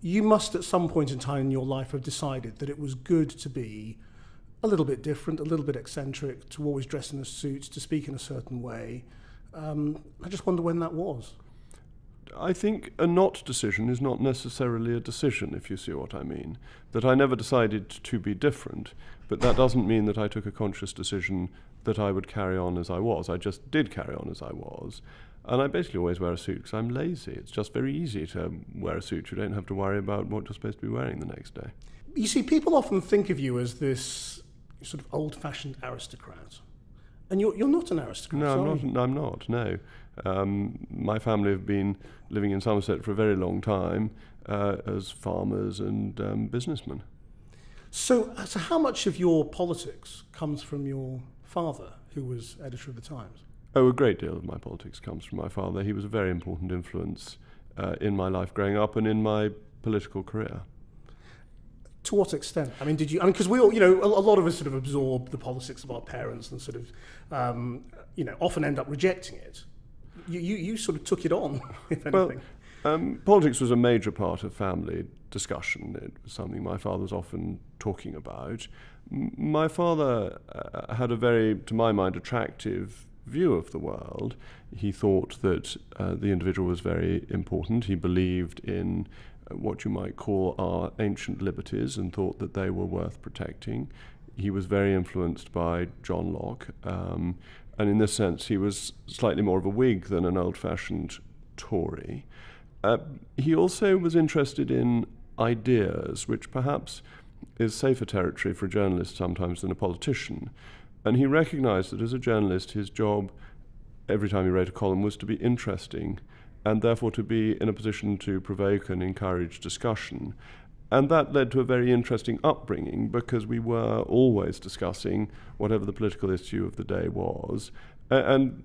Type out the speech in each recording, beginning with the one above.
you must at some point in time in your life have decided that it was good to be a little bit different, a little bit eccentric, to always dress in a suit, to speak in a certain way. I just wonder when that was. I think a not decision is not necessarily a decision, if you see what I mean. That I never decided to be different, but that doesn't mean that I took a conscious decision that I would carry on as I was. I just did carry on as I was. And I basically always wear a suit because I'm lazy. It's just very easy to wear a suit. You don't have to worry about what you're supposed to be wearing the next day. You see, people often think of you as this sort of old-fashioned aristocrat. And you're not an aristocrat, I'm not, no. My family have been living in Somerset for a very long time as farmers and businessmen. So how much of your politics comes from your father, who was editor of the Times? Oh, a great deal of my politics comes from my father. He was a very important influence in my life growing up and in my political career. To what extent? I mean, because we all, a lot of us sort of absorb the politics of our parents and sort of, often end up rejecting it. You sort of took it on, if anything. Well, politics was a major part of family discussion. It was something my father was often talking about. My father had a very, to my mind, attractive view of the world. He thought that the individual was very important. He believed in what you might call our ancient liberties and thought that they were worth protecting. He was very influenced by John Locke, and in this sense he was slightly more of a Whig than an old-fashioned Tory. He also was interested in ideas, which perhaps is safer territory for a journalist sometimes than a politician. And he recognized that as a journalist, his job, every time he wrote a column, was to be interesting and therefore to be in a position to provoke and encourage discussion. And that led to a very interesting upbringing because we were always discussing whatever the political issue of the day was, and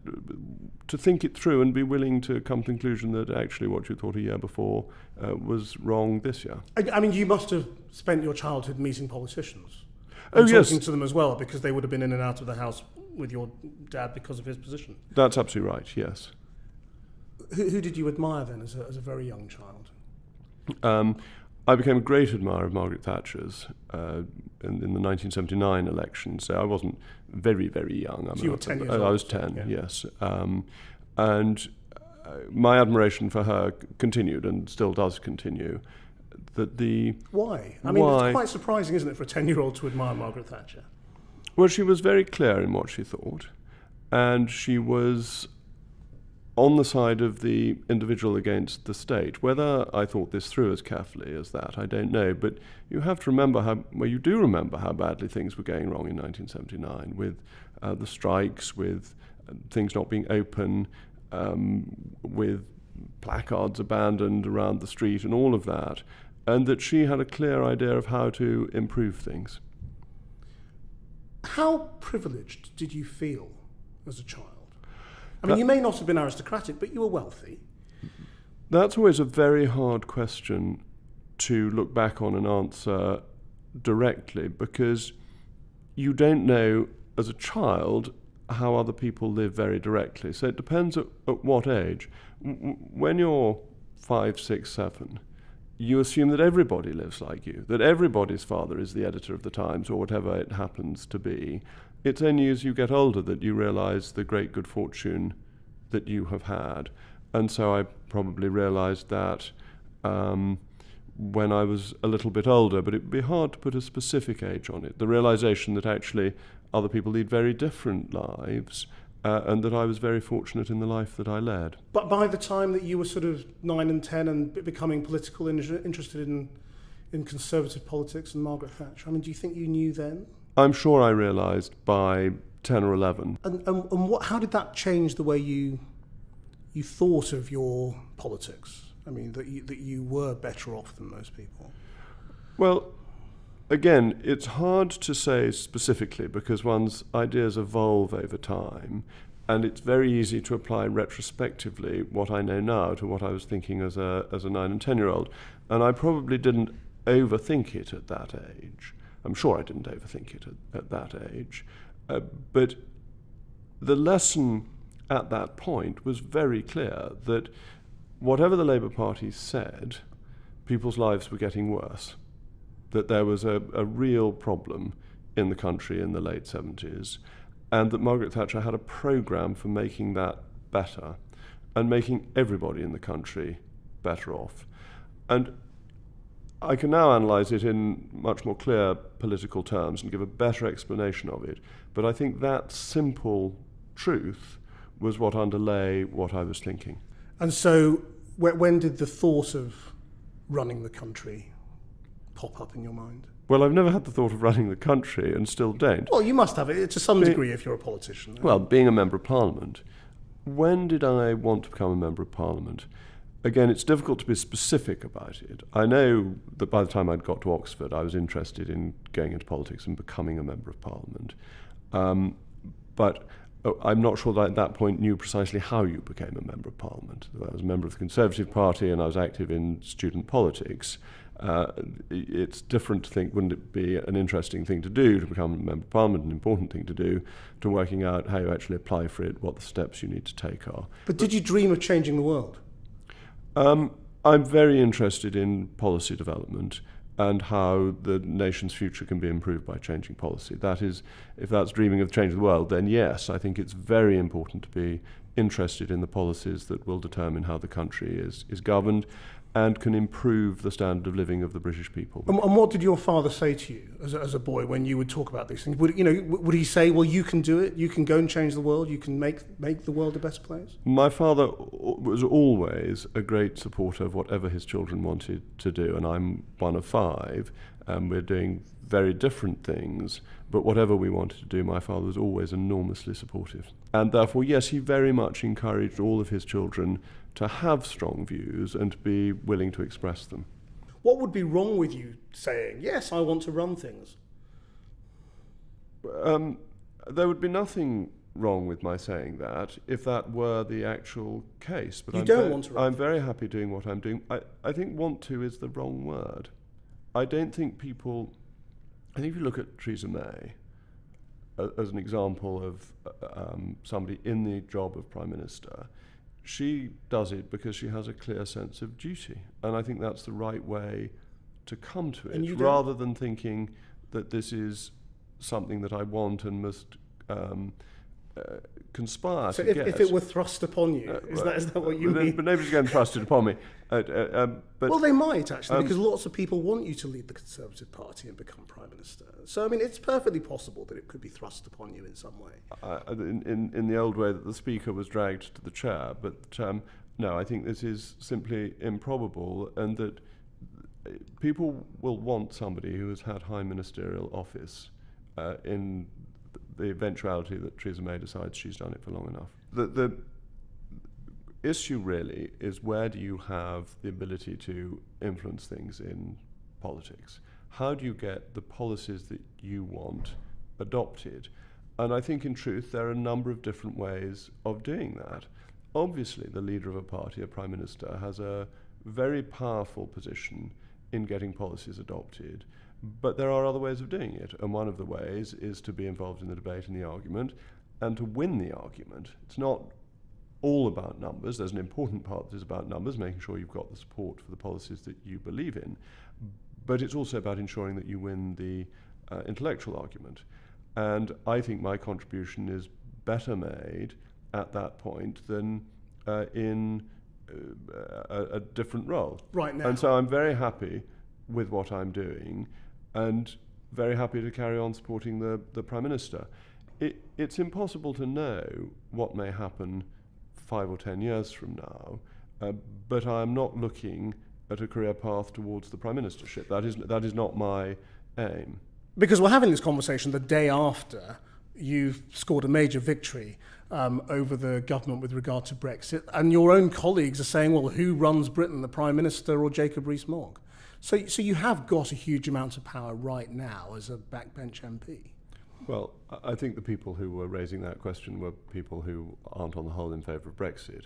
to think it through and be willing to come to the conclusion that actually what you thought a year before was wrong this year. I mean, you must have spent your childhood meeting politicians. Oh, and yes. Talking to them as well, because they would have been in and out of the house with your dad because of his position. That's absolutely right, yes. Who did you admire then as a very young child? I became a great admirer of Margaret Thatcher's in the 1979 election, so I wasn't very, very young. So you were 10 years old? I was 10, yeah. Yes. And my admiration for her continued and still does continue. Why? I mean, it's quite surprising, isn't it, for a 10-year-old to admire Margaret Thatcher? Well, she was very clear in what she thought, and she was on the side of the individual against the state. Whether I thought this through as carefully as that, I don't know, but you have to remember you do remember how badly things were going wrong in 1979 with the strikes, with things not being open, with placards abandoned around the street and all of that, and that she had a clear idea of how to improve things. How privileged did you feel as a child? I mean, you may not have been aristocratic, but you were wealthy. That's always a very hard question to look back on and answer directly, because you don't know as a child how other people live very directly. So it depends at what age. When you're 5, 6, 7, you assume that everybody lives like you, that everybody's father is the editor of the Times or whatever it happens to be. It's only as you get older that you realize the great good fortune that you have had. And so I probably realized that when I was a little bit older, but it would be hard to put a specific age on it. The realization that actually other people lead very different lives, and that I was very fortunate in the life that I led. But by the time that you were sort of 9 and 10 and becoming interested in conservative politics and Margaret Thatcher, I mean, do you think you knew then? I'm sure I realised by 10 or 11. And how did that change the way you thought of your politics? I mean, that you were better off than most people. Well, again, it's hard to say specifically because one's ideas evolve over time, and it's very easy to apply retrospectively what I know now to what I was thinking as a 9 and 10-year-old. And I probably didn't overthink it at that age. I'm sure I didn't overthink it at that age. But the lesson at that point was very clear that whatever the Labour Party said, people's lives were getting worse, that there was a real problem in the country in the late 70s, and that Margaret Thatcher had a programme for making that better and making everybody in the country better off. And I can now analyse it in much more clear political terms and give a better explanation of it, but I think that simple truth was what underlay what I was thinking. And so when did the thought of running the country pop up in your mind? Well, I've never had the thought of running the country and still don't. Well, you must have it to some degree if you're a politician. Well, being a Member of Parliament. When did I want to become a Member of Parliament? Again, it's difficult to be specific about it. I know that by the time I'd got to Oxford, I was interested in going into politics and becoming a Member of Parliament. But I'm not sure that I at that point knew precisely how you became a Member of Parliament. I was a member of the Conservative Party and I was active in student politics. It's different to think, wouldn't it be an interesting thing to do to become a Member of Parliament, an important thing to do, to working out how you actually apply for it, what the steps you need to take are. But did you dream of changing the world? I'm very interested in policy development and how the nation's future can be improved by changing policy. That is, if that's dreaming of changing the world, then yes, I think it's very important to be interested in the policies that will determine how the country is governed and can improve the standard of living of the British people. And what did your father say to you as a boy when you would talk about these things? Would he say, well, you can do it, you can go and change the world, you can make the world a better place? My father was always a great supporter of whatever his children wanted to do, and I'm one of five, and we're doing very different things, but whatever we wanted to do, my father was always enormously supportive. And therefore, yes, he very much encouraged all of his children to have strong views and to be willing to express them. What would be wrong with you saying, yes, I want to run things? There would be nothing wrong with my saying that if that were the actual case. But I'm very happy doing what I'm doing. I think want to is the wrong word. I don't think people... I think if you look at Theresa May as an example of somebody in the job of Prime Minister, she does it because she has a clear sense of duty. And I think that's the right way to come to it, rather than thinking that this is something that I want and must conspire to get. So if it were thrust upon you, is that what you mean? But nobody's going to thrust it upon me. Well, they might, actually, because lots of people want you to lead the Conservative Party and become Prime Minister. So, I mean, it's perfectly possible that it could be thrust upon you in some way. In the old way that the Speaker was dragged to the chair. But no, I think this is simply improbable, and that people will want somebody who has had high ministerial office in the eventuality that Theresa May decides she's done it for long enough. The issue really is, where do you have the ability to influence things in politics? How do you get the policies that you want adopted? And I think in truth there are a number of different ways of doing that. Obviously the leader of a party, a Prime Minister, has a very powerful position in getting policies adopted. But there are other ways of doing it, and one of the ways is to be involved in the debate and the argument, and to win the argument. It's not all about numbers. There's an important part that is about numbers, making sure you've got the support for the policies that you believe in, but it's also about ensuring that you win the intellectual argument. And I think my contribution is better made at that point than in a different role. Right now. And so I'm very happy with what I'm doing, and very happy to carry on supporting the Prime Minister. It's impossible to know what may happen 5 or 10 years from now, but I'm not looking at a career path towards the Prime Ministership. That is not my aim. Because we're having this conversation the day after you've scored a major victory over the government with regard to Brexit, and your own colleagues are saying, well, who runs Britain, the Prime Minister or Jacob Rees Mogg? So you have got a huge amount of power right now as a backbench MP. Well, I think the people who were raising that question were people who aren't on the whole in favour of Brexit.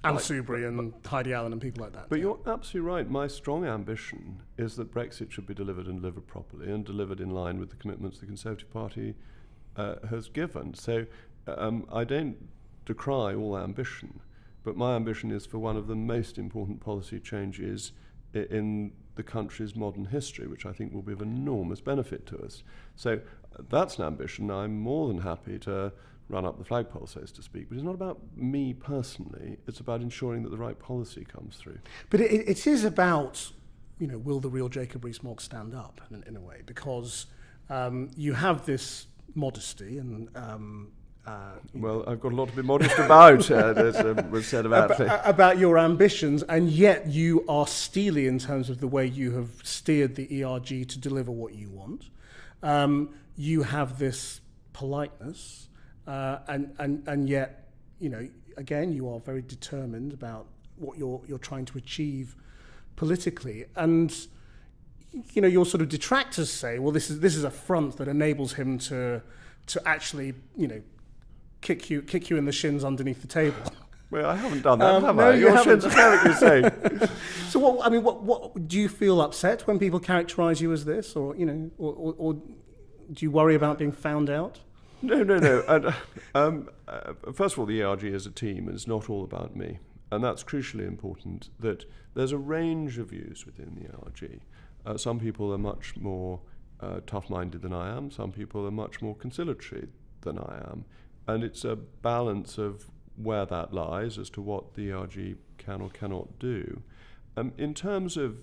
Al Soubry and Heidi Allen and people like that. But you're absolutely right. My strong ambition is that Brexit should be delivered and delivered properly and delivered in line with the commitments the Conservative Party has given. So I don't decry all ambition, but my ambition is for one of the most important policy changes in the country's modern history, which I think will be of enormous benefit to us. So that's an ambition. I'm more than happy to run up the flagpole, so to speak. But it's not about me personally. It's about ensuring that the right policy comes through. But it is about, will the real Jacob Rees-Mogg stand up in a way? Because you have this modesty and... well, I've got a lot to be modest about, as was said about your ambitions, and yet you are steely in terms of the way you have steered the ERG to deliver what you want. You have this politeness, and yet, again, you are very determined about what you're trying to achieve politically, and your sort of detractors say, well, this is a front that enables him to actually, kick you in the shins underneath the table. Well, I haven't done that, have no, I? you Your haven't. shins are very saying. So, what do you feel upset when people characterise you as this, or or do you worry about being found out? No. And, first of all, the ERG as a team is not all about me, and that's crucially important. That there's a range of views within the ERG. Some people are much more tough-minded than I am. Some people are much more conciliatory than I am. And it's a balance of where that lies as to what the ERG can or cannot do. In terms of,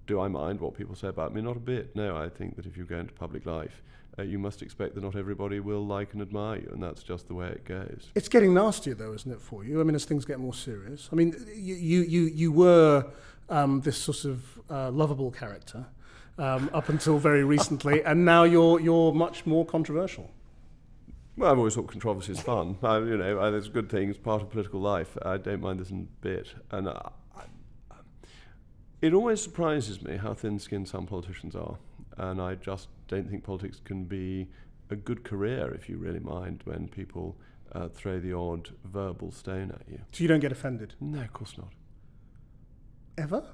do I mind what people say about me? Not a bit. No, I think that if you go into public life, you must expect that not everybody will like and admire you, and that's just the way it goes. It's getting nastier, though, isn't it, for you? I mean, as things get more serious. I mean, you were this sort of lovable character up until very recently, and now you're much more controversial. Well, I've always thought controversy is fun. There's good things, part of political life. I don't mind this in a bit. And it always surprises me how thin-skinned some politicians are. And I just don't think politics can be a good career if you really mind when people throw the odd verbal stone at you. So you don't get offended? No, of course not. Ever?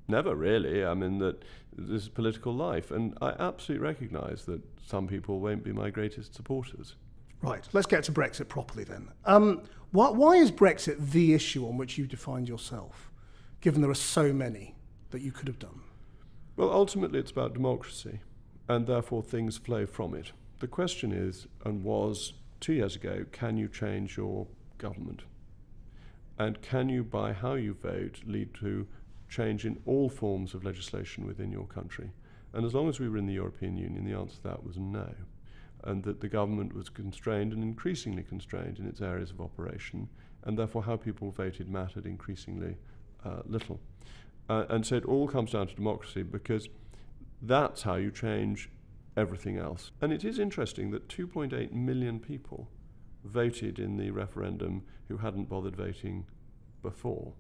Never really. I mean, that this is political life, and I absolutely recognise that some people won't be my greatest supporters. Right. Let's get to Brexit properly then. Why is Brexit the issue on which you defined yourself, given there are so many that you could have done? Well, ultimately it's about democracy, and therefore things flow from it. The question is, and was 2 years ago, can you change your government? And can you, by how you vote, lead to change in all forms of legislation within your country? And as long as we were in the European Union, the answer to that was no. And that the government was constrained and increasingly constrained in its areas of operation, and therefore how people voted mattered increasingly little. And so it all comes down to democracy, because that's how you change everything else. And it is interesting that 2.8 million people voted in the referendum who hadn't bothered voting before.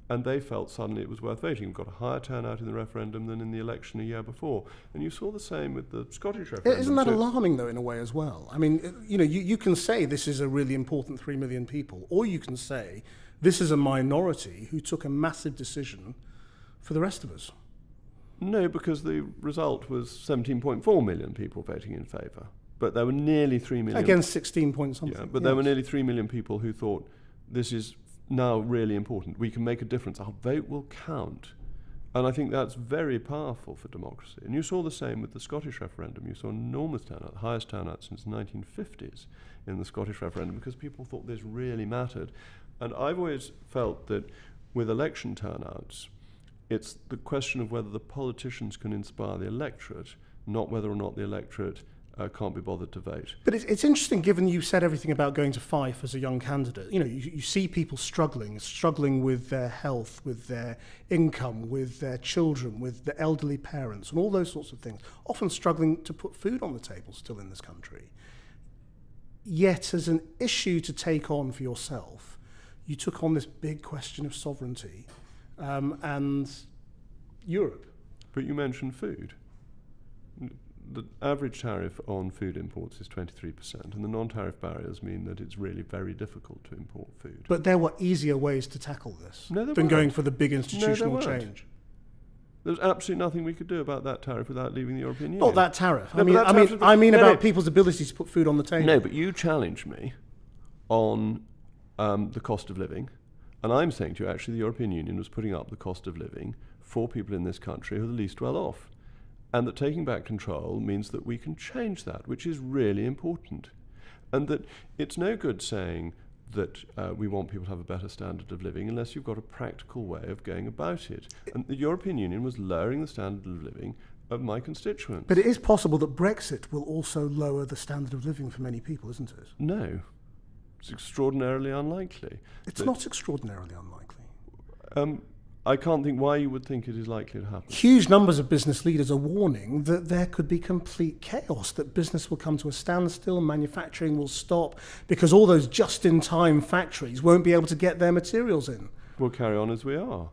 And they felt suddenly it was worth voting. We've got a higher turnout in the referendum than in the election a year before. And you saw the same with the Scottish referendum. Isn't that alarming, though, in a way as well? I mean, you can say this is a really important 3 million people, or you can say this is a minority who took a massive decision for the rest of us. No, because the result was 17.4 million people voting in favour. But there were nearly 3 million... Against 16 point something. Yeah, but there were nearly 3 million people who thought this is now really important. We can make a difference. Our vote will count. And I think that's very powerful for democracy. And you saw the same with the Scottish referendum. You saw enormous turnout, the highest turnout since the 1950s in the Scottish referendum, because people thought this really mattered. And I've always felt that with election turnouts, it's the question of whether the politicians can inspire the electorate, not whether or not the electorate can't be bothered to vote. But it's interesting, given you said everything about going to Fife as a young candidate. You see people struggling with their health, with their income, with their children, with the elderly parents, and all those sorts of things, often struggling to put food on the table still in this country. Yet, as an issue to take on for yourself, you took on this big question of sovereignty and Europe. But you mentioned food. The average tariff on food imports is 23%, and the non-tariff barriers mean that it's really very difficult to import food. But there were easier ways to tackle this than going for the big institutional change. There's absolutely nothing we could do about that tariff without leaving the European Union. Not that tariff. I mean about people's ability to put food on the table. No, but you challenge me on the cost of living. And I'm saying to you, actually, the European Union was putting up the cost of living for people in this country who are the least well off. And that taking back control means that we can change that, which is really important. And that it's no good saying that we want people to have a better standard of living unless you've got a practical way of going about it. And the European Union was lowering the standard of living of my constituents. But it is possible that Brexit will also lower the standard of living for many people, isn't it? No. It's extraordinarily unlikely. It's not extraordinarily unlikely. I can't think why you would think it is likely to happen. Huge numbers of business leaders are warning that there could be complete chaos, that business will come to a standstill, manufacturing will stop, because all those just-in-time factories won't be able to get their materials in. We'll carry on as we are.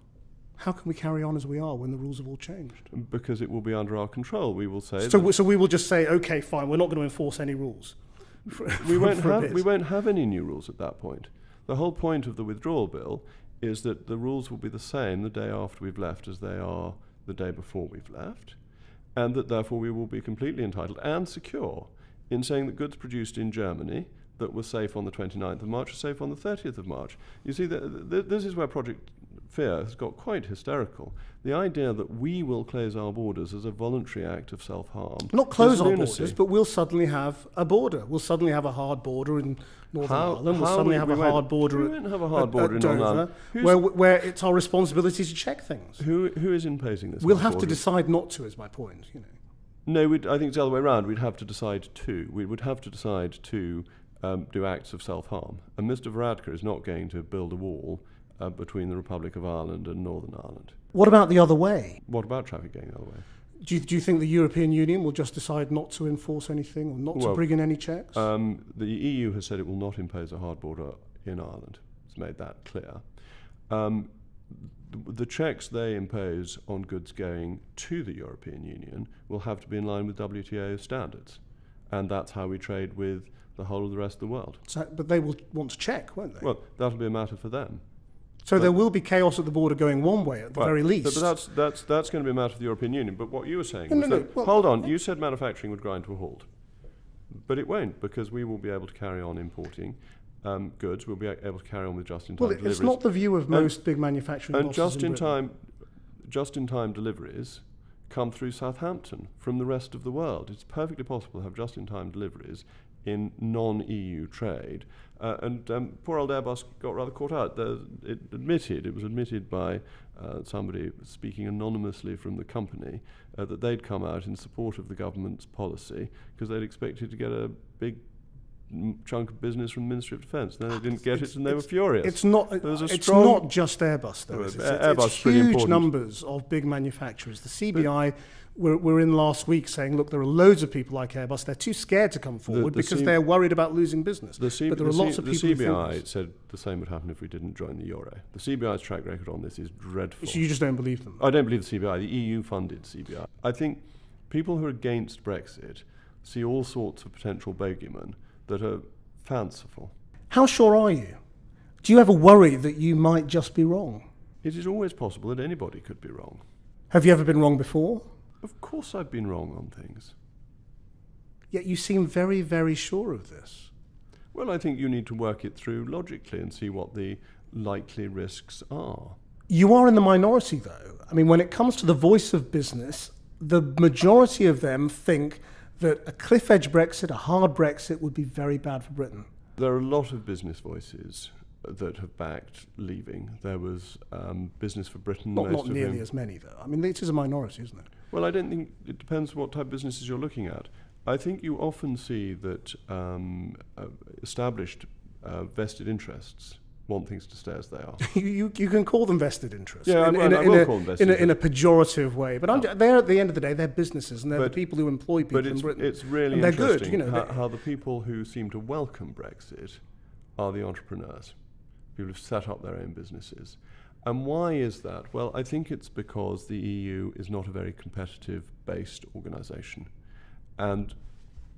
How can we carry on as we are when the rules have all changed? Because it will be under our control. We will say... So we will just say, OK, fine, we're not going to enforce any rules. We won't have any new rules at that point. The whole point of the withdrawal bill is that the rules will be the same the day after we've left as they are the day before we've left, and that therefore we will be completely entitled and secure in saying that goods produced in Germany that were safe on the 29th of March are safe on the 30th of March. You see, this is where Project Fear has got quite hysterical. The idea that we will close our borders as a voluntary act of self-harm. Not close our borders, but we'll suddenly have a border. We'll suddenly have a hard border in Northern Ireland. We'll suddenly have a hard border at Dover, where it's our responsibility to check things. Who is imposing this? We'll have to decide not to, is my point. You know. No, I think it's the other way around. We'd have to decide to. We would have to decide to do acts of self-harm. And Mr. Varadkar is not going to build a wall between the Republic of Ireland and Northern Ireland. What about the other way? What about traffic going the other way? Do you think the European Union will just decide not to enforce anything or not to bring in any checks? The EU has said it will not impose a hard border in Ireland. It's made that clear. The checks they impose on goods going to the European Union will have to be in line with WTO standards. And that's how we trade with the whole of the rest of the world. But they will want to check, won't they? Well, that'll be a matter for them. So there will be chaos at the border going one way at the very least. But that's going to be a matter for the European Union. But what you were saying was hold on, you said manufacturing would grind to a halt. But it won't, because we will be able to carry on importing goods. We'll be able to carry on with just-in-time deliveries. Well, it's not the view of most big manufacturing bosses in Britain. Just-in-time deliveries come through Southampton from the rest of the world. It's perfectly possible to have just-in-time deliveries in non-EU trade. And poor old Airbus got rather caught out. It was admitted by somebody speaking anonymously from the company that they'd come out in support of the government's policy because they'd expected to get a big chunk of business from the Ministry of Defence. Then they didn't get it and they were furious. It's not just Airbus, though. It's huge numbers of big manufacturers. The CBI were in last week saying, look, there are loads of people like Airbus. They're too scared to come forward because they're worried about losing business. But there are lots of people who think The CBI said the same would happen if we didn't join the euro. The CBI's track record on this is dreadful. So you just don't believe them? I don't believe the CBI. The EU funded CBI. I think people who are against Brexit see all sorts of potential bogeymen that are fanciful. How sure are you? Do you ever worry that you might just be wrong? It is always possible that anybody could be wrong. Have you ever been wrong before? Of course I've been wrong on things. Yet you seem very, very sure of this. Well, I think you need to work it through logically and see what the likely risks are. You are in the minority, though. I mean, when it comes to the voice of business, the majority of them think that a cliff-edge Brexit, a hard Brexit, would be very bad for Britain. There are a lot of business voices that have backed leaving. There was Business for Britain. Not nearly as many, though. I mean, it is a minority, isn't it? Well, I don't think it depends what type of businesses you're looking at. I think you often see that established vested interests want things to stay as they are. You can call them vested interests. Yeah, I will call them vested interests. In a pejorative way. But they're, at the end of the day, they're businesses, and they're the people who employ people in Britain. But it's really and they're interesting good, how the people who seem to welcome Brexit are the entrepreneurs, people who've set up their own businesses. And why is that? Well, I think it's because the EU is not a very competitive-based organisation. And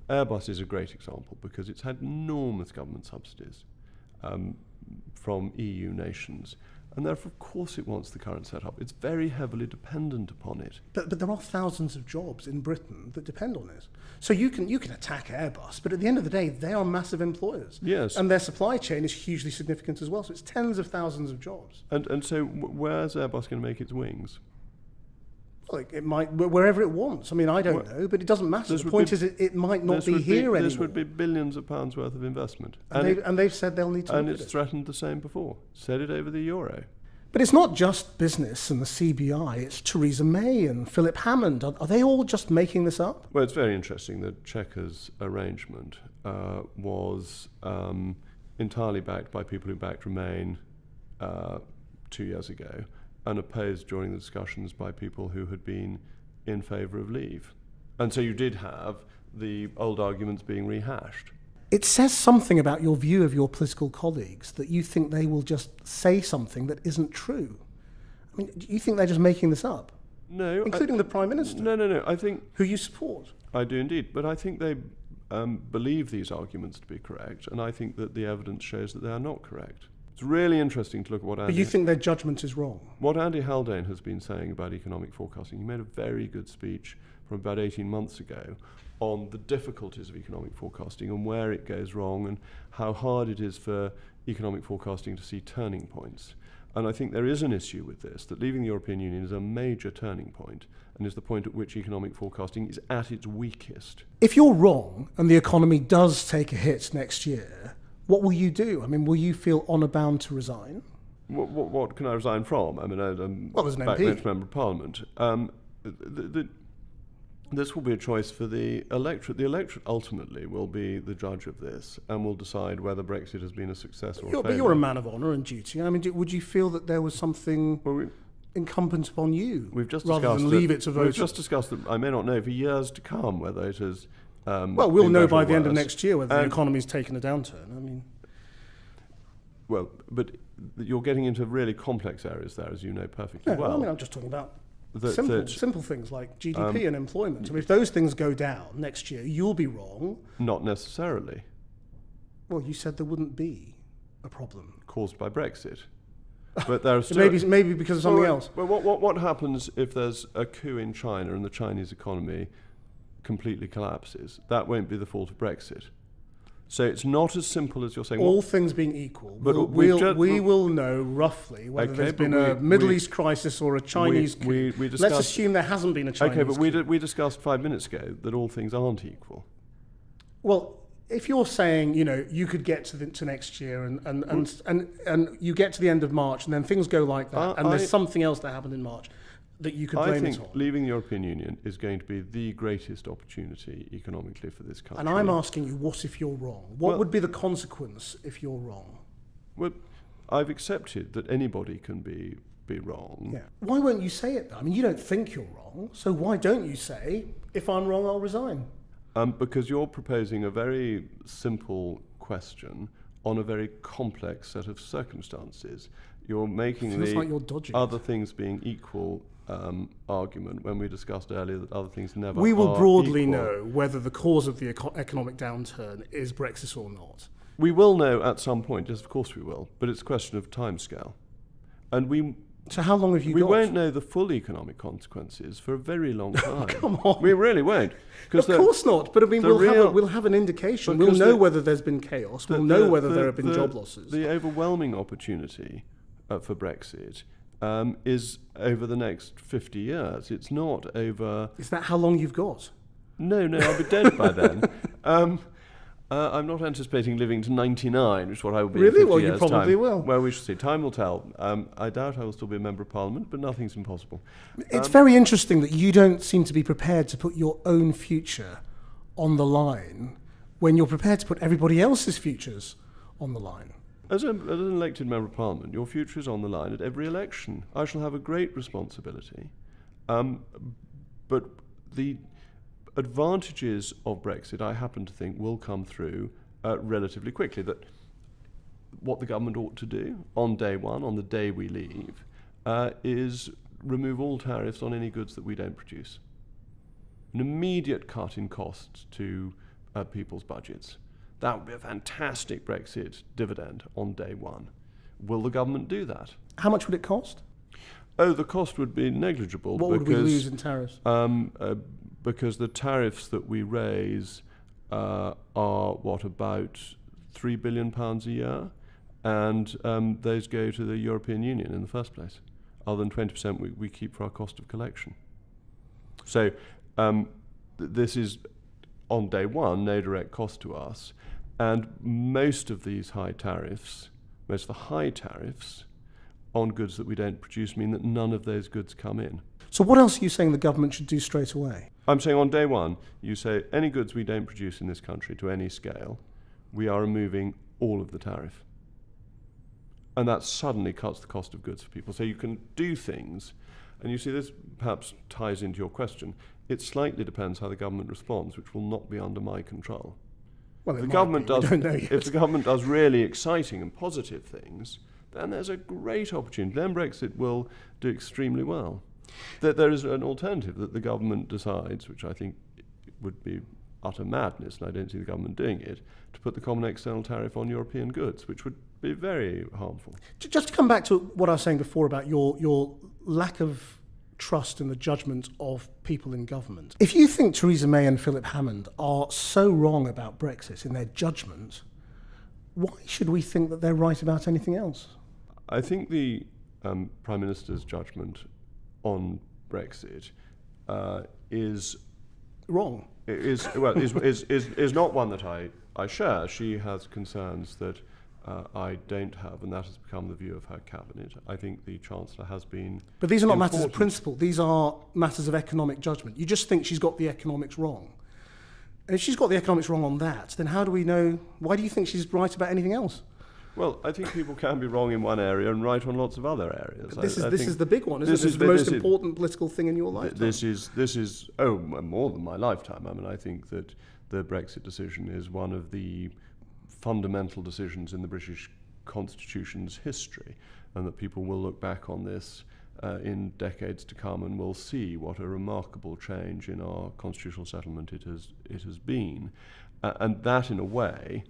Airbus is a great example because it's had enormous government subsidies from EU nations. And therefore, of course, it wants the current setup. It's very heavily dependent upon it. But there are thousands of jobs in Britain that depend on it. So you can attack Airbus, but at the end of the day, they are massive employers. Yes. And their supply chain is hugely significant as well. So it's tens of thousands of jobs. And so where's Airbus going to make its wings? Well, it might, wherever it wants. I mean, I don't know, but it doesn't matter. The point is it might not be here anymore. This would be billions of pounds worth of investment. And they've said they'll need to And look at it's it. threatened the same before. Said it over the euro. But it's not just business and the CBI. It's Theresa May and Philip Hammond. Are they all just making this up? Well, it's very interesting. The Chequers arrangement was entirely backed by people who backed Remain 2 years ago, and opposed during the discussions by people who had been in favour of leave. And so you did have the old arguments being rehashed. It says something about your view of your political colleagues that you think they will just say something that isn't true. I mean, do you think they're just making this up? No. Including the Prime Minister? No. I think... Who you support? I do indeed. But I think they believe these arguments to be correct, and I think that the evidence shows that they are not correct. It's really interesting to look at what Andy... But you think their judgment is wrong? What Andy Haldane has been saying about economic forecasting, he made a very good speech from about 18 months ago on the difficulties of economic forecasting and where it goes wrong and how hard it is for economic forecasting to see turning points. And I think there is an issue with this, that leaving the European Union is a major turning point and is the point at which economic forecasting is at its weakest. If you're wrong and the economy does take a hit next year, what will you do? I mean, will you feel honour bound to resign? What can I resign from? I mean, I'm as an MP. backbench member of Parliament. This will be a choice for the electorate. The electorate ultimately will be the judge of this and will decide whether Brexit has been a success or a failure. But you're a man of honour and duty. I mean, would you feel that there was something incumbent upon you rather than leave it to voters? We've just discussed that I may not know for years to come whether it is... well, we'll know by the end of next year whether the economy's taken a downturn. I mean... Well, but you're getting into really complex areas there, as you know perfectly well. I mean, I'm just talking about simple things like GDP and employment. I mean, if those things go down next year, you'll be wrong. Not necessarily. Well, you said there wouldn't be a problem. Caused by Brexit. But there are still... maybe because of something else. But what happens if there's a coup in China and the Chinese economy completely collapses? That won't be the fault of Brexit. So it's not as simple as you're saying. All things being equal, we will know roughly whether there's been a Middle East crisis or a Chinese coup. Let's assume there hasn't been a Chinese coup. Okay, but we discussed 5 minutes ago that all things aren't equal. Well, if you're saying, you could get to next year and you get to the end of March and then things go like that and there's something else that happened in March that you could blame it on. I think leaving the European Union is going to be the greatest opportunity economically for this country. And I'm asking you, what if you're wrong? What would be the consequence if you're wrong? Well, I've accepted that anybody can be wrong. Yeah. Why won't you say it, though? I mean, you don't think you're wrong, so why don't you say, if I'm wrong, I'll resign? Because you're proposing a very simple question on a very complex set of circumstances. You're making other things being equal argument when we discussed earlier that other things never We will broadly equal. know whether the cause of the economic downturn is Brexit or not. We will know at some point, yes, of course we will, but it's a question of timescale. And so how long have you got? We won't know the full economic consequences for a very long time. Come on. We really won't. Of course not, but I mean, we'll have an indication. We'll know whether there's been chaos. We'll know whether there have been job losses. The overwhelming opportunity for Brexit is over the next 50 years. It's not over... Is that how long you've got? No, I'll be dead by then. I'm not anticipating living to 99, which is what I will be in 50 years' time. Really? Well, you probably will. Well, we shall see. Time will tell. I doubt I will still be a member of Parliament, but nothing's impossible. It's very interesting that you don't seem to be prepared to put your own future on the line when you're prepared to put everybody else's futures on the line. As an elected member of Parliament, your future is on the line at every election. I shall have a great responsibility. But the advantages of Brexit, I happen to think, will come through relatively quickly. That what the government ought to do on day one, on the day we leave, is remove all tariffs on any goods that we don't produce. An immediate cut in costs to people's budgets. That would be a fantastic Brexit dividend on day one. will the government do that? How much would it cost? Oh, the cost would be negligible. What would we lose in tariffs? Because the tariffs that we raise are, about £3 billion a year, and those go to the European Union in the first place. Other than 20% we keep for our cost of collection. So this is, on day one, no direct cost to us, and most of the high tariffs on goods that we don't produce mean that none of those goods come in. So what else are you saying the government should do straight away? I'm saying on day one, you say any goods we don't produce in this country to any scale, we are removing all of the tariff. And that suddenly cuts the cost of goods for people. So you can do things, and you see this perhaps ties into your question. It slightly depends how the government responds, which will not be under my control. Well, if the government does really exciting and positive things, then there's a great opportunity. Then Brexit will do extremely well. There is an alternative that the government decides, which I think would be utter madness, and I don't see the government doing it, to put the common external tariff on European goods, which would be very harmful. Just to come back to what I was saying before about your lack of trust in the judgment of people in government. If you think Theresa May and Philip Hammond are so wrong about Brexit in their judgment, why should we think that they're right about anything else? I think the Prime Minister's judgment on Brexit is wrong. Is not one that I share. She has concerns that I don't have, and that has become the view of her cabinet. I think the Chancellor has been. But these are not matters of principle. These are matters of economic judgment. You just think she's got the economics wrong. And if she's got the economics wrong on that, then how do we know? Why do you think she's right about anything else? Well, I think people can be wrong in one area and right on lots of other areas. This is the big one, isn't it? This is the most important political thing in your lifetime. This is more than my lifetime. I mean, I think that the Brexit decision is one of the fundamental decisions in the British Constitution's history, and that people will look back on this in decades to come and will see what a remarkable change in our constitutional settlement it has been, and that in a way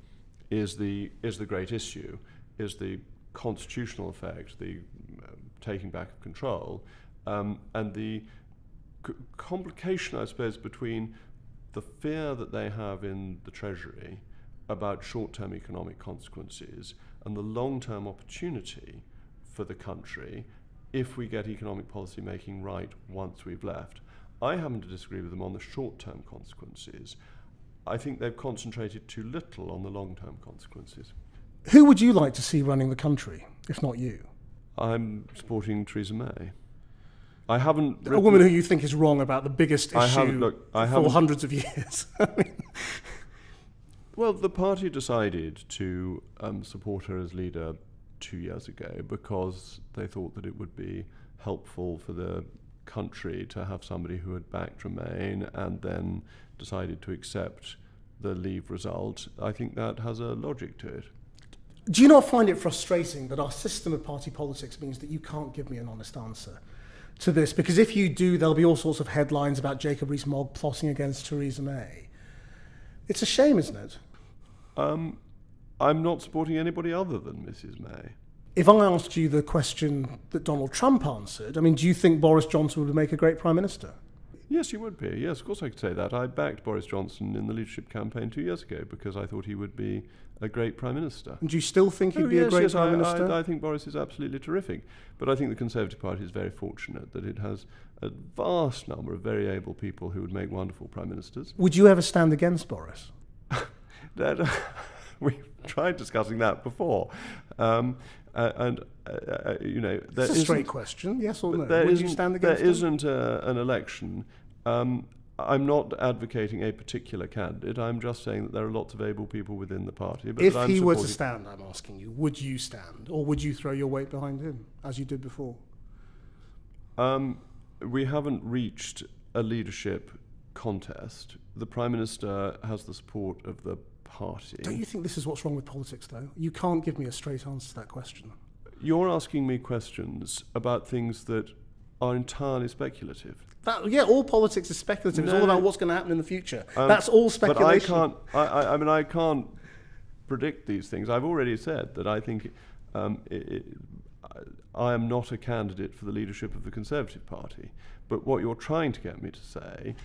is the great issue, is the constitutional effect, the taking back of control, and the complication, I suppose, between the fear that they have in the Treasury about short-term economic consequences and the long-term opportunity for the country if we get economic policy making right once we've left. I happen to disagree with them on the short-term consequences. I think they've concentrated too little on the long-term consequences. Who would you like to see running the country, if not you? I'm supporting Theresa May. I haven't... A woman who you think is wrong about the biggest issue for hundreds of years. Well, the party decided to support her as leader 2 years ago because they thought that it would be helpful for the country to have somebody who had backed Remain and then decided to accept the Leave result. I think that has a logic to it. Do you not find it frustrating that our system of party politics means that you can't give me an honest answer to this? Because if you do, there'll be all sorts of headlines about Jacob Rees-Mogg plotting against Theresa May. It's a shame, isn't it? I'm not supporting anybody other than Mrs. May. If I asked you the question that Donald Trump answered, I mean, do you think Boris Johnson would make a great Prime Minister? Yes, he would be. Yes, of course I could say that. I backed Boris Johnson in the leadership campaign 2 years ago because I thought he would be a great Prime Minister. And do you still think he'd be a great Prime Minister? I think Boris is absolutely terrific. But I think the Conservative Party is very fortunate that it has a vast number of very able people who would make wonderful Prime Ministers. Would you ever stand against Boris? We've tried discussing that before. It's a straight question, yes or no? Would you stand against him? There isn't an election. I'm not advocating a particular candidate. I'm just saying that there are lots of able people within the party. But if he were to stand, I'm asking you, would you stand? Or would you throw your weight behind him, as you did before? We haven't reached a leadership contest. The Prime Minister has the support of the party. Don't you think this is what's wrong with politics, though? You can't give me a straight answer to that question. You're asking me questions about things that are entirely speculative. All politics is speculative. It's all about what's going to happen in the future. That's all speculation. But I can't predict these things. I've already said that I think I am not a candidate for the leadership of the Conservative Party. But what you're trying to get me to say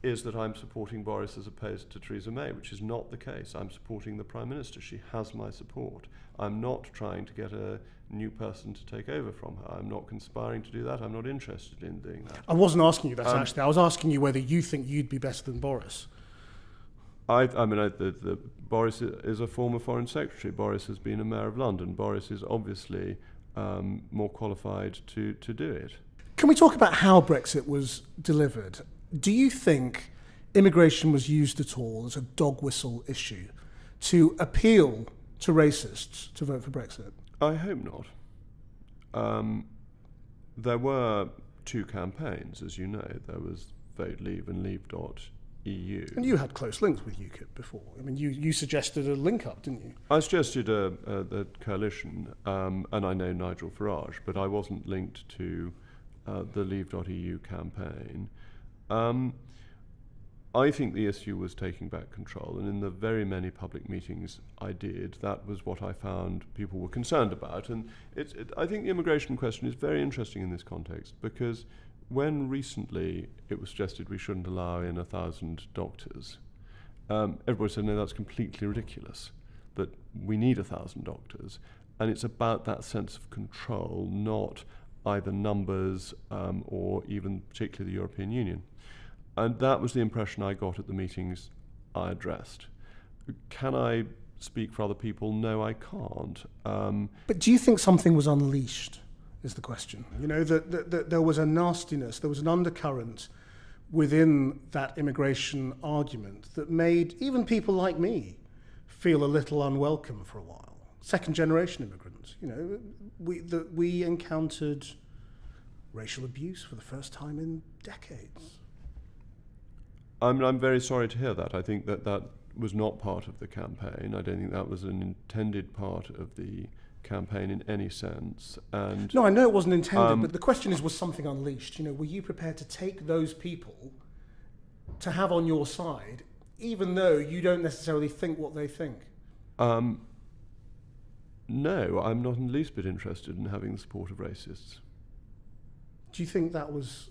is that I'm supporting Boris as opposed to Theresa May, which is not the case. I'm supporting the Prime Minister. She has my support. I'm not trying to get a new person to take over from her. I'm not conspiring to do that. I'm not interested in doing that. I wasn't asking you that, actually. I was asking you whether you think you'd be better than Boris. Boris is a former Foreign Secretary. Boris has been a Mayor of London. Boris is obviously more qualified to do it. Can we talk about how Brexit was delivered? Do you think immigration was used at all as a dog whistle issue to appeal to racists to vote for Brexit? I hope not. There were two campaigns, as you know. There was Vote Leave and Leave.eu. And you had close links with UKIP before. I mean, you suggested a link-up, didn't you? I suggested the coalition, and I know Nigel Farage, but I wasn't linked to the Leave.eu campaign. I think the issue was taking back control, and in the very many public meetings I did, that was what I found people were concerned about. And I think the immigration question is very interesting in this context, because when recently it was suggested we shouldn't allow in 1,000 doctors, everybody said, no, that's completely ridiculous, that we need 1,000 doctors. And it's about that sense of control, not either numbers or even particularly the European Union. And that was the impression I got at the meetings I addressed. Can I speak for other people? No, I can't. But do you think something was unleashed, is the question? You know, that there was a nastiness, there was an undercurrent within that immigration argument that made even people like me feel a little unwelcome for a while. Second-generation immigrants, you know, we encountered racial abuse for the first time in decades. I'm very sorry to hear that. I think that was not part of the campaign. I don't think that was an intended part of the campaign in any sense. And no, I know it wasn't intended, but the question is, was something unleashed? You know, were you prepared to take those people to have on your side, even though you don't necessarily think what they think? No, I'm not in the least bit interested in having the support of racists. Do you think that was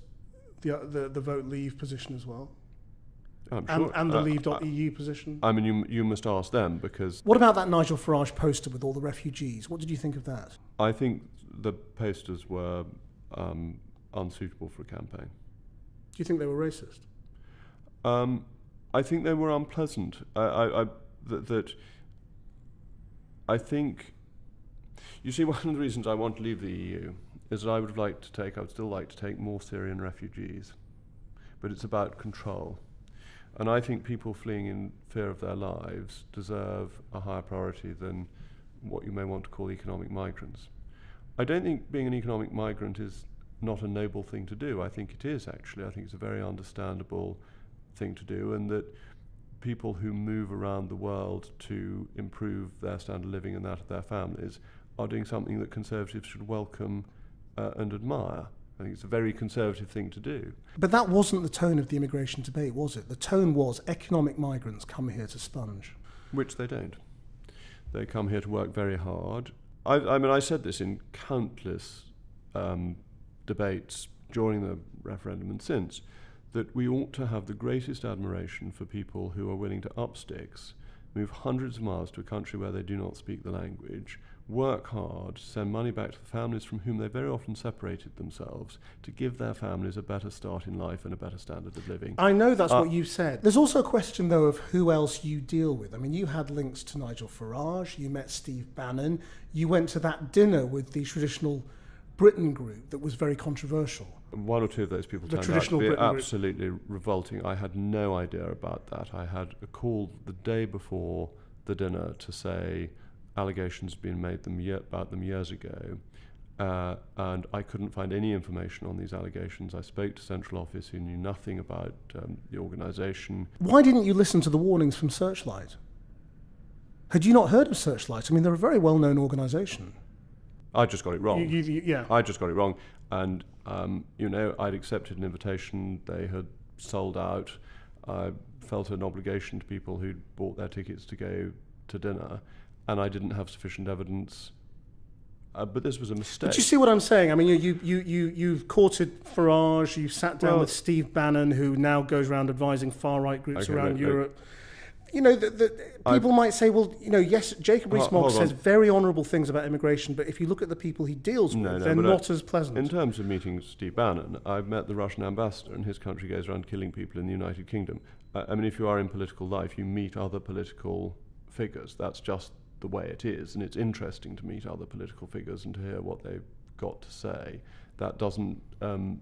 the Vote Leave position as well? I'm sure. And the Leave.eu position? I mean, you must ask them, because... What about that Nigel Farage poster with all the refugees? What did you think of that? I think the posters were unsuitable for a campaign. Do you think they were racist? I think they were unpleasant. I think... You see, one of the reasons I want to leave the EU is that I would still like to take more Syrian refugees. But it's about control. And I think people fleeing in fear of their lives deserve a higher priority than what you may want to call economic migrants. I don't think being an economic migrant is not a noble thing to do. I think it is, actually. I think it's a very understandable thing to do, and that people who move around the world to improve their standard of living and that of their families are doing something that Conservatives should welcome and admire. I think it's a very Conservative thing to do. But that wasn't the tone of the immigration debate, was it? The tone was economic migrants come here to sponge. Which they don't. They come here to work very hard. I said this in countless debates during the referendum and since, that we ought to have the greatest admiration for people who are willing to up sticks, move hundreds of miles to a country where they do not speak the language, work hard, send money back to the families from whom they very often separated themselves, to give their families a better start in life and a better standard of living. I know that's what you said. There's also a question, though, of who else you deal with. I mean, you had links to Nigel Farage, you met Steve Bannon, you went to that dinner with the Traditional Britain group that was very controversial. One or two of those people turned out to be absolutely revolting. I had no idea about that. I had a call the day before the dinner to say allegations had been made about them years ago, and I couldn't find any information on these allegations. I spoke to Central Office, who knew nothing about the organisation. Why didn't you listen to the warnings from Searchlight? Had you not heard of Searchlight? I mean, they're a very well-known organisation. I just got it wrong. Yeah. I just got it wrong. And, I'd accepted an invitation. They had sold out. I felt an obligation to people who'd bought their tickets to go to dinner, and I didn't have sufficient evidence But this was a mistake. But you see what I'm saying? I mean, you've courted Farage, you sat down with Steve Bannon, who now goes around advising far-right groups around Europe. You know, people might say, well, you know, yes, Jacob Rees-Mogg says very honourable things about immigration, but if you look at the people he deals with, they're not as pleasant. In terms of meeting Steve Bannon, I've met the Russian ambassador, and his country goes around killing people in the United Kingdom. I mean, if you are in political life, you meet other political figures. That's just the way it is, and it's interesting to meet other political figures and to hear what they've got to say. That doesn't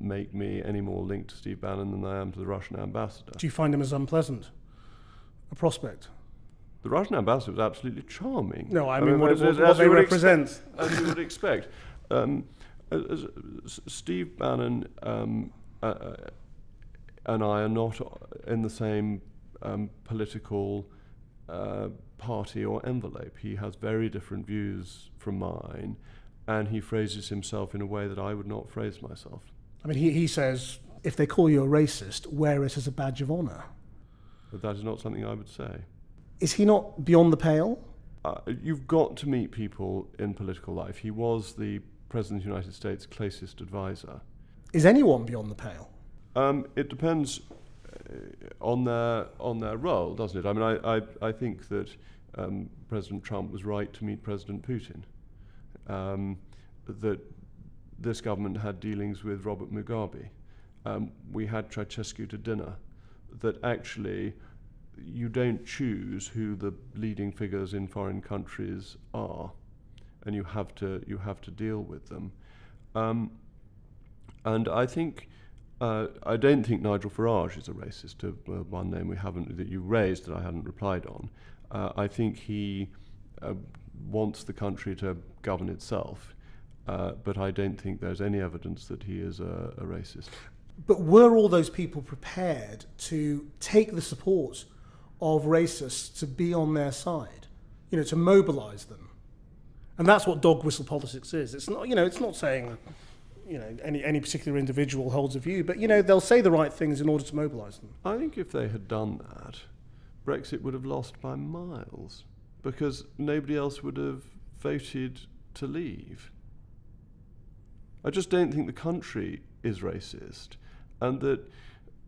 make me any more linked to Steve Bannon than I am to the Russian ambassador. Do you find him as unpleasant a prospect? The Russian ambassador was absolutely charming. No, I mean what they represent. As you would expect. Steve Bannon and I are not in the same political party or envelope. He has very different views from mine, and he phrases himself in a way that I would not phrase myself. I mean, he says, if they call you a racist, wear it as a badge of honour. But that is not something I would say. Is he not beyond the pale? You've got to meet people in political life. He was the President of the United States' closest advisor. Is anyone beyond the pale? It depends on their role, doesn't it? I mean, I think that President Trump was right to meet President Putin. That this government had dealings with Robert Mugabe. We had Ceausescu to dinner. That actually you don't choose who the leading figures in foreign countries are, and you have to deal with them. And I think I don't think Nigel Farage is a racist. One name that you raised that I hadn't replied on. I think he wants the country to govern itself, but I don't think there's any evidence that he is a racist. But were all those people prepared to take the support of racists to be on their side, you know, to mobilise them? And that's what dog whistle politics is. It's not, you know, it's not saying that, you know, any particular individual holds a view, but, you know, they'll say the right things in order to mobilise them. I think if they had done that, Brexit would have lost by miles, because nobody else would have voted to leave. I just don't think the country is racist. And that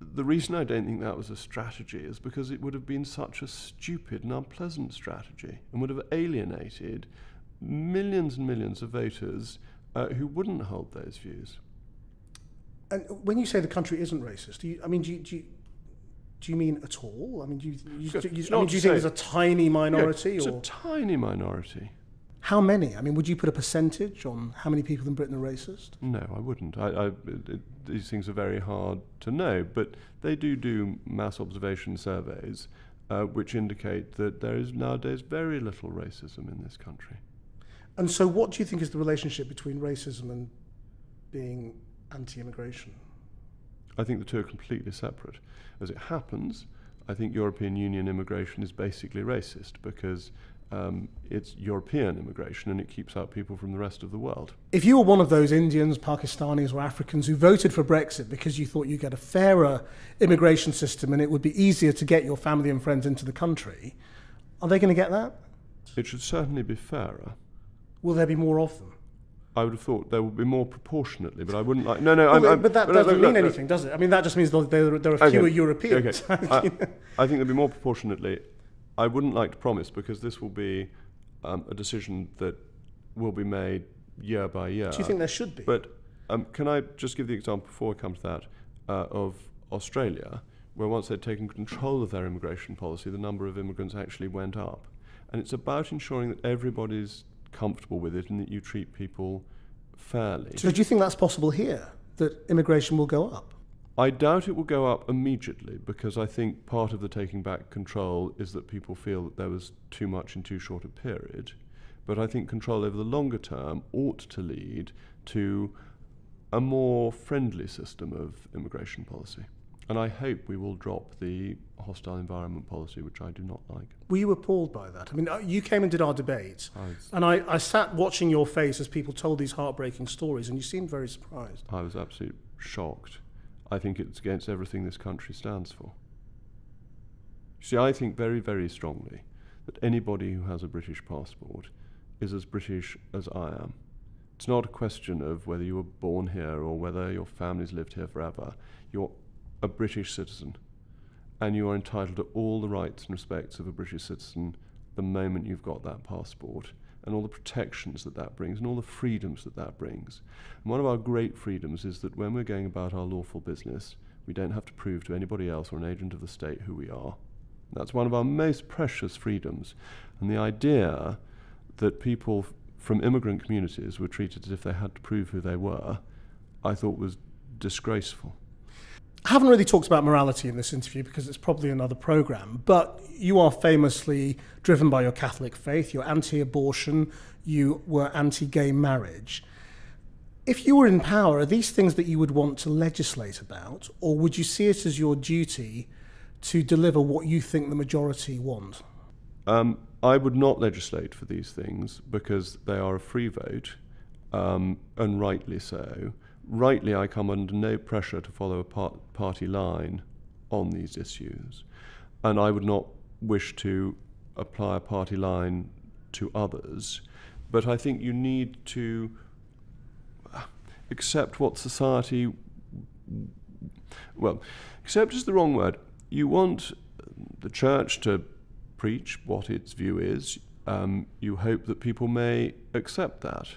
the reason I don't think that was a strategy is because it would have been such a stupid and unpleasant strategy and would have alienated millions and millions of voters who wouldn't hold those views. And when you say the country isn't racist, do you mean at all? I mean, do you think there's a tiny minority? It's a tiny minority. How many? I mean, would you put a percentage on how many people in Britain are racist? No, I wouldn't. These things are very hard to know, but they do mass observation surveys which indicate that there is nowadays very little racism in this country. And so what do you think is the relationship between racism and being anti-immigration? I think the two are completely separate. As it happens, I think European Union immigration is basically racist because it's European immigration and it keeps out people from the rest of the world. If you were one of those Indians, Pakistanis or Africans who voted for Brexit because you thought you'd get a fairer immigration system and it would be easier to get your family and friends into the country, are they going to get that? It should certainly be fairer. Will there be more of them? I would have thought there would be more proportionately, but I wouldn't like... But that doesn't mean anything, does it? I mean, that just means there are fewer Europeans. Okay. I think there'll be more proportionately. I wouldn't like to promise because this will be a decision that will be made year by year. Do you think there should be? But can I just give the example before I come to that of Australia, where once they'd taken control of their immigration policy, the number of immigrants actually went up. And it's about ensuring that everybody's comfortable with it and that you treat people fairly. So do you think that's possible here, that immigration will go up? I doubt it will go up immediately because I think part of the taking back control is that people feel that there was too much in too short a period. But I think control over the longer term ought to lead to a more friendly system of immigration policy. And I hope we will drop the hostile environment policy, which I do not like. Were you appalled by that? I mean, you came and did our debate, and I sat watching your face as people told these heartbreaking stories, and you seemed very surprised. I was absolutely shocked. I think it's against everything this country stands for. See, I think very, very strongly that anybody who has a British passport is as British as I am. It's not a question of whether you were born here or whether your family's lived here forever. You're a British citizen, and you are entitled to all the rights and respects of a British citizen the moment you've got that passport, and all the protections that brings, and all the freedoms that brings. And one of our great freedoms is that when we're going about our lawful business, we don't have to prove to anybody else or an agent of the state who we are. That's one of our most precious freedoms. And the idea that people from immigrant communities were treated as if they had to prove who they were, I thought was disgraceful. I haven't really talked about morality in this interview because it's probably another programme, but you are famously driven by your Catholic faith. You're anti-abortion, you were anti-gay marriage. If you were in power, are these things that you would want to legislate about, or would you see it as your duty to deliver what you think the majority want? I would not legislate for these things because they are a free vote, and rightly so. Rightly, I come under no pressure to follow a party line on these issues, and I would not wish to apply a party line to others, but I think you need to accept what society, well, accept is the wrong word. You want the church to preach what its view is. You hope that people may accept that,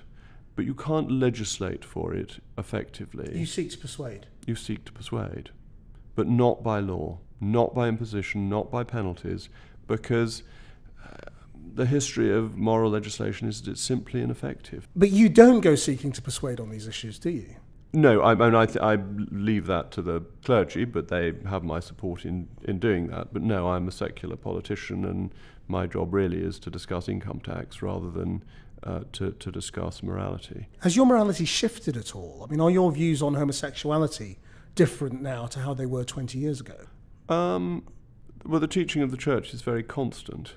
but you can't legislate for it effectively. You seek to persuade. You seek to persuade, but not by law, not by imposition, not by penalties, because the history of moral legislation is that it's simply ineffective. But you don't go seeking to persuade on these issues, do you? No, I leave that to the clergy, but they have my support in doing that. But no, I'm a secular politician, and my job really is to discuss income tax rather than to discuss morality. Has your morality shifted at all? I mean, are your views on homosexuality different now to how they were 20 years ago? Well, the teaching of the church is very constant.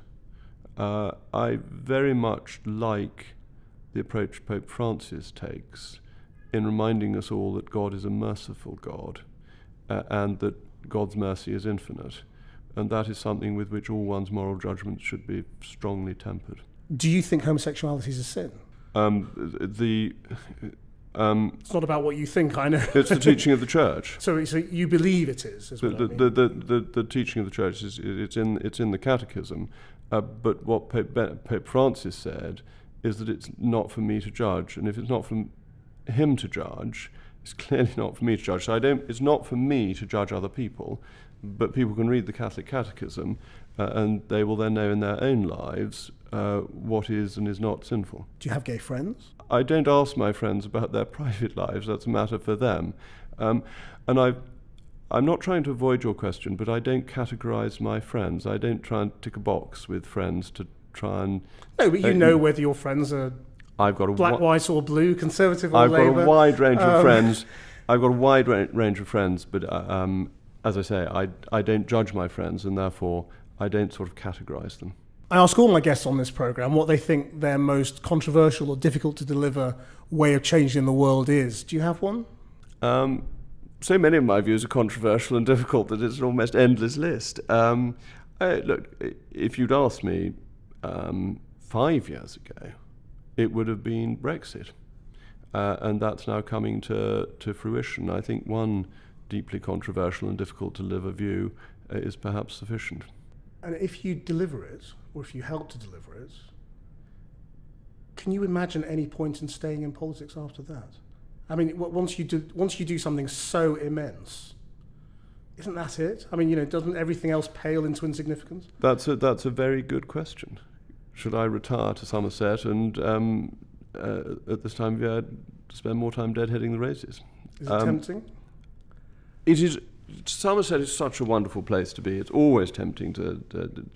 I very much like the approach Pope Francis takes in reminding us all that God is a merciful God, and that God's mercy is infinite, and that is something with which all one's moral judgments should be strongly tempered. Do you think homosexuality is a sin? It's not about what you think, I know. It's the teaching of the church. So you believe it is what I mean. The teaching of the church is it's in the Catechism, but what Pope Francis said is that it's not for me to judge, and if it's not for him to judge, it's clearly not for me to judge. So it's not for me to judge other people, but people can read the Catholic Catechism, and they will then know in their own lives what is and is not sinful. Do you have gay friends? I don't ask my friends about their private lives. That's a matter for them. And I'm not trying to avoid your question, but I don't categorize my friends. I don't try and tick a box with friends to try and... No, but you know whether your friends are black, white or blue, Conservative or Labour. I've got a wide range of friends. I've got a wide range of friends, but as I say, I don't judge my friends, and therefore I don't sort of categorize them. I ask all my guests on this programme what they think their most controversial or difficult to deliver way of changing the world is. Do you have one? So many of my views are controversial and difficult that it's an almost endless list. Look, if you'd asked me 5 years ago, it would have been Brexit. And that's now coming to fruition. I think one deeply controversial and difficult to deliver view is perhaps sufficient. And if you deliver it, or if you help to deliver it, can you imagine any point in staying in politics after that? I mean, once you do something so immense, isn't that it? I mean, doesn't everything else pale into insignificance? That's a very good question. Should I retire to Somerset and at this time of year spend more time deadheading the races? Is it tempting? It is. Somerset is such a wonderful place to be. It's always tempting to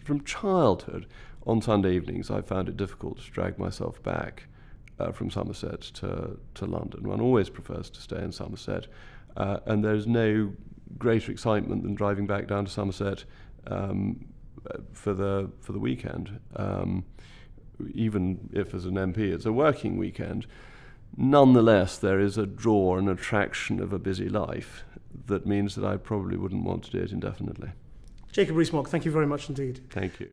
from childhood. On Sunday evenings, I found it difficult to drag myself back from Somerset to London. One always prefers to stay in Somerset, and there's no greater excitement than driving back down to Somerset for the weekend. Even if as an MP it's a working weekend, nonetheless there is a draw and attraction of a busy life that means that I probably wouldn't want to do it indefinitely. Jacob Rees Mogg, thank you very much indeed. Thank you.